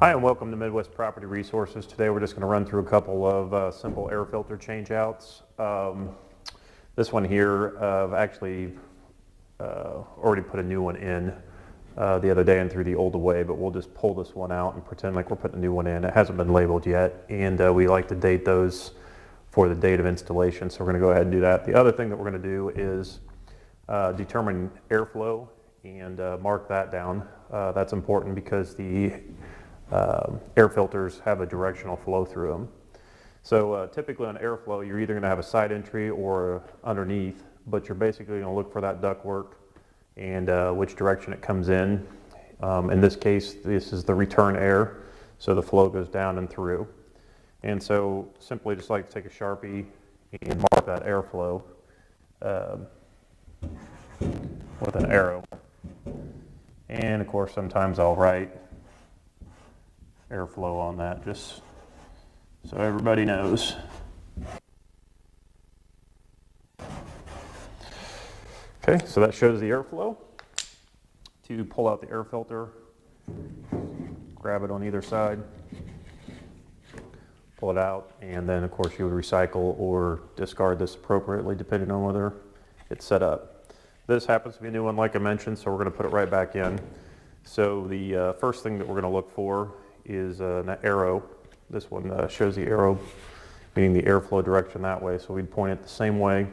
Hi and welcome to Midwest Property Resources. Today we're just going to run through a couple of simple air filter changeouts. This one here, I've actually already put a new one in the other day and threw the old away, but we'll just pull this one out and pretend like we're putting a new one in. It hasn't been labeled yet, and we like to date those for the date of installation, so we're going to go ahead and do that. The other thing that we're going to do is determine airflow and mark that down. That's important because the air filters have a directional flow through them. So typically on airflow, you're either going to have a side entry or underneath, but you're basically going to look for that ductwork and which direction it comes in. In this case, this is the return air, so the flow goes down and through. And so simply just like to take a Sharpie and mark that airflow with an arrow. And of course, sometimes I'll write airflow on that just so everybody knows. Okay, so that shows the airflow. To pull out the air filter, grab it on either side, pull it out, and then of course you would recycle or discard this appropriately depending on whether it's set up. This happens to be a new one like I mentioned, so we're going to put it right back in. So the first thing that we're going to look for is an arrow. This one shows the arrow, meaning the airflow direction that way, so we'd point it the same way,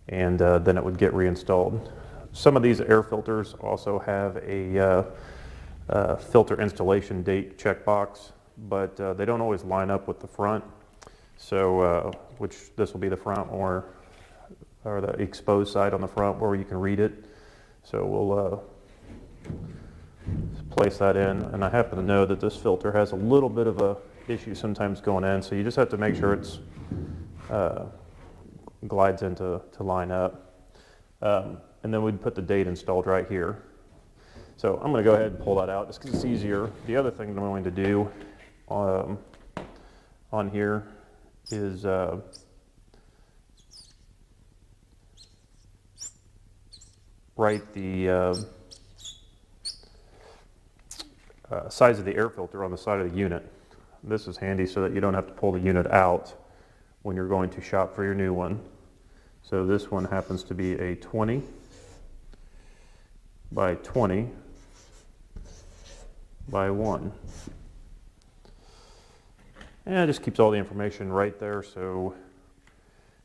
and then it would get reinstalled. Some of these air filters also have a filter installation date checkbox, but they don't always line up with the front, so which this will be the front or the exposed side on the front where you can read it. So we'll place that in, and I happen to know that this filter has a little bit of a issue sometimes going in, so you just have to make sure it's glides into line up, and then we'd put the date installed right here. So I'm going to go ahead and pull that out just because it's easier. The other thing that I'm going to do on here is write the size of the air filter on the side of the unit. This is handy so that you don't have to pull the unit out when you're going to shop for your new one. So this one happens to be a 20 by 20 by 1. And it just keeps all the information right there so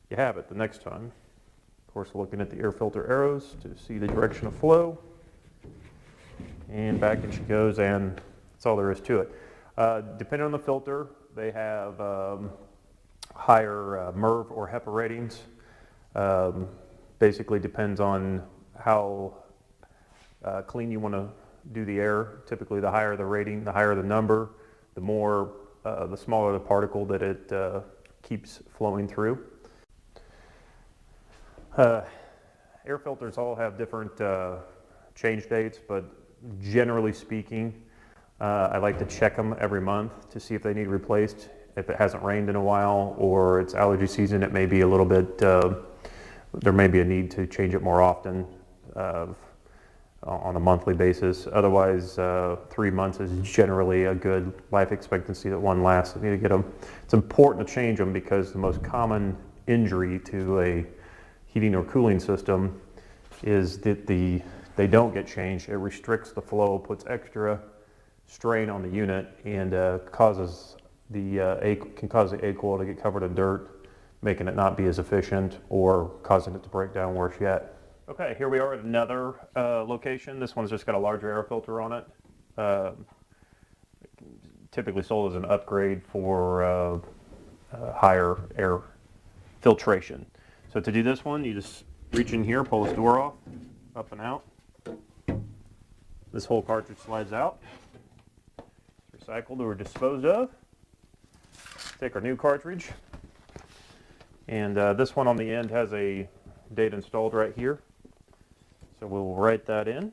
you have it the next time. Of course, looking at the air filter arrows to see the direction of flow. And back in she goes, and that's all there is to it. Depending on the filter, they have higher MERV or HEPA ratings. Basically depends on how clean you want to do the air. Typically the higher the rating, the higher the number, the more, the smaller the particle that it keeps flowing through. Air filters all have different change dates, but generally speaking, I like to check them every month to see if they need replaced. If it hasn't rained in a while or it's allergy season, it may be a little bit, there may be a need to change it more often on a monthly basis. Otherwise, 3 months is generally a good life expectancy that one lasts. You need to get them. It's important to change them because the most common injury to a heating or cooling system is that they don't get changed. It restricts the flow, puts extra strain on the unit, and causes can cause the egg coil to get covered in dirt, making it not be as efficient or causing it to break down worse yet. Okay, here we are at another location. This one's just got a larger air filter on it. Typically sold as an upgrade for higher air filtration. So to do this one, you just reach in here, pull this door off, up and out. This whole cartridge slides out. Recycled or disposed of. Take our new cartridge, and this one on the end has a date installed right here, so we'll write that in.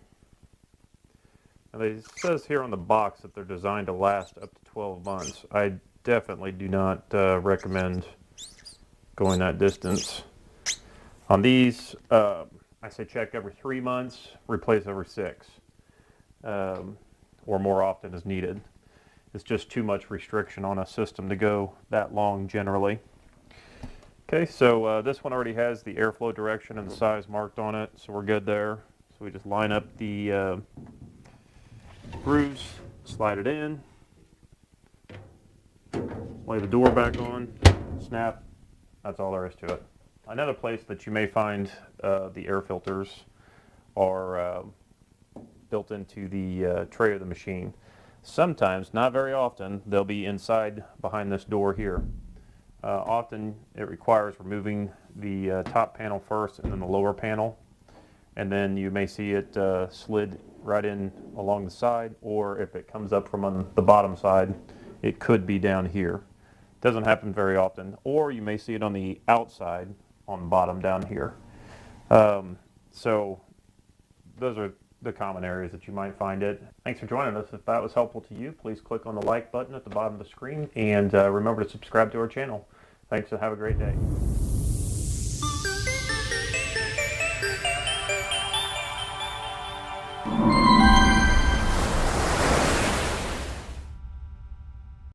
And it says here on the box that they're designed to last up to 12 months. I definitely do not recommend going that distance. On these, I say check every 3 months, replace every 6, or more often as needed. It's just too much restriction on a system to go that long generally. Okay, so this one already has the airflow direction and the size marked on it, so we're good there. So we just line up the grooves, slide it in, lay the door back on, snap. That's all there is to it. Another place that you may find the air filters are built into the tray of the machine. Sometimes, not very often, they'll be inside behind this door here. Often it requires removing the top panel first and then the lower panel, and then you may see it slid right in along the side, or if it comes up from on the bottom side, it could be down here. Doesn't happen very often. Or you may see it on the outside on the bottom down here. So those are the common areas that you might find it. Thanks for joining us. If that was helpful to you, please click on the like button at the bottom of the screen, and remember to subscribe to our channel. Thanks and have a great day.